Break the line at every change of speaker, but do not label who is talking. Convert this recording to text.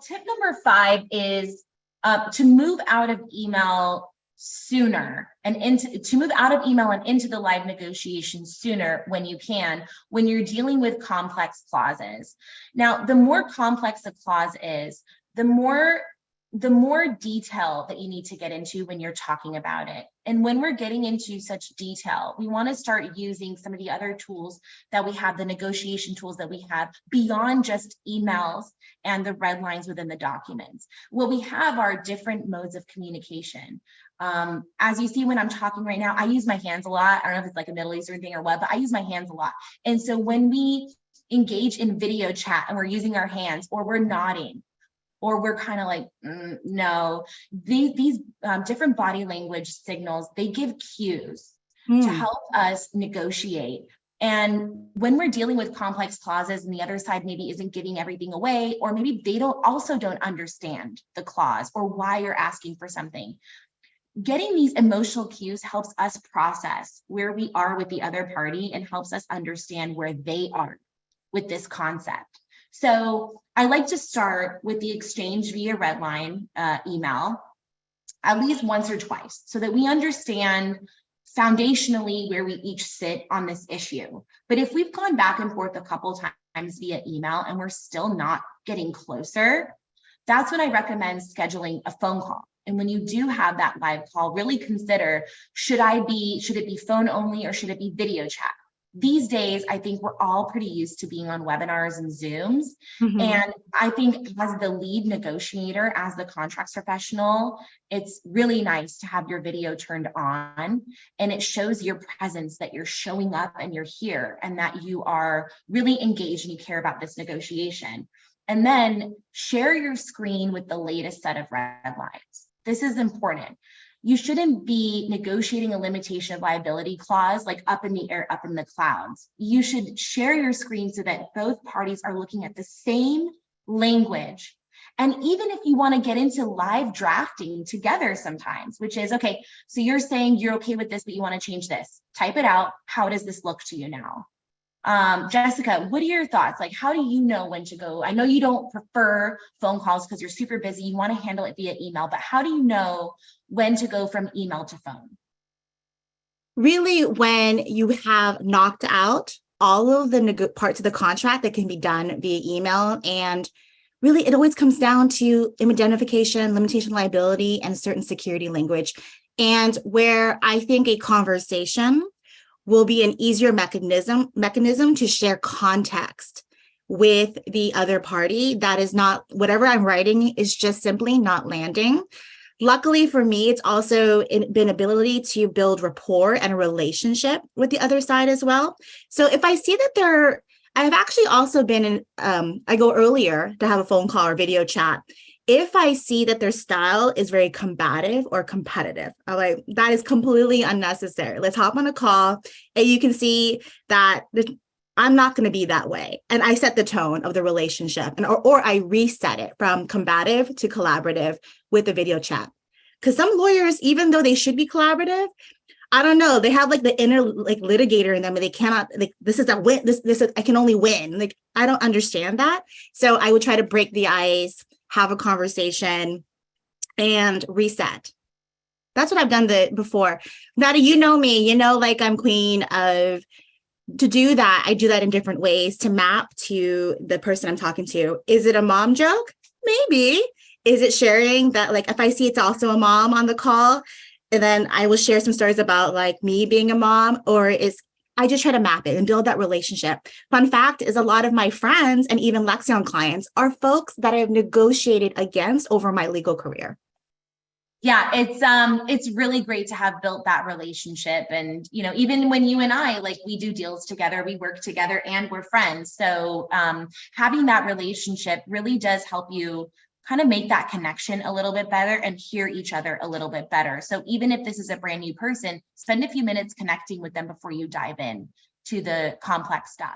Tip number 5 is to move out of email sooner and into the live negotiation sooner when you can, when you're dealing with complex clauses. Now, the more complex a clause is, the more detail that you need to get into when you're talking about it. And when we're getting into such detail, we want to start using some of the other tools that we have, the negotiation tools that we have beyond just emails and the red lines within the documents. What we have are different modes of communication. As you see when I'm talking right now, I use my hands a lot. I don't know if it's like a Middle Eastern thing or what, but I use my hands a lot. And so when we engage in video chat and we're using our hands, or we're nodding, or we're kind of like, no, these different body language signals, they give cues to help us negotiate. And when we're dealing with complex clauses and the other side maybe isn't giving everything away, or maybe they don't understand the clause or why you're asking for something, getting these emotional cues helps us process where we are with the other party and helps us understand where they are with this concept. So I like to start with the exchange via Redline email at least once or twice so that we understand foundationally where we each sit on this issue. But if we've gone back and forth a couple times via email and we're still not getting closer, that's when I recommend scheduling a phone call. And when you do have that live call, really consider, should it be phone only or should it be video chat? These days, I think we're all pretty used to being on webinars and Zooms. And I think as the lead negotiator, as the contracts professional, it's really nice to have your video turned on, and it shows your presence, that you're showing up and you're here and that you are really engaged and you care about this negotiation. And then share your screen with the latest set of red lines. This is important. You shouldn't be negotiating a limitation of liability clause like up in the air, up in the clouds. You should share your screen so that both parties are looking at the same language. And even if you want to get into live drafting together sometimes, which is, okay, so you're saying you're okay with this, but you want to change this. Type it out. How does this look to you now? Jessica, what are your thoughts? Like, how do you know when to go? I know you don't prefer phone calls because you're super busy. You want to handle it via email, but how do you know when to go from email to phone?
Really, when you have knocked out all of the parts of the contract that can be done via email. And really, it always comes down to indemnification, limitation liability, and certain security language. And where I think a conversation will be an easier mechanism to share context with the other party. That is not, whatever I'm writing is just simply not landing. Luckily for me, it's also been ability to build rapport and a relationship with the other side as well. So if I see that I've actually also been in, I go earlier to have a phone call or video chat. If I see that their style is very combative or competitive, I'm like, that is completely unnecessary. Let's hop on a call and you can see that I'm not going to be that way. And I set the tone of the relationship or I reset it from combative to collaborative with the video chat. Because some lawyers, even though they should be collaborative, I don't know, they have like the inner like litigator in them and they cannot, like, this is a win, this is, I can only win. Like, I don't understand that. So I would try to break the ice, have a conversation, and reset. That's what I've done before. Nada, you know me, like I'm queen of, to do that, I do that in different ways to map to the person I'm talking to. Is it a mom joke? Maybe. Is it sharing that, like, if I see it's also a mom on the call, and then I will share some stories about like me being a mom, or I just try to map it and build that relationship. Fun fact is a lot of my friends and even Lexion clients are folks that I've negotiated against over my legal career.
Yeah, it's really great to have built that relationship. And, even when you and I, like, we do deals together, we work together and we're friends. So having that relationship really does help you kind of make that connection a little bit better and hear each other a little bit better. So even if this is a brand new person, spend a few minutes connecting with them before you dive in to the complex stuff.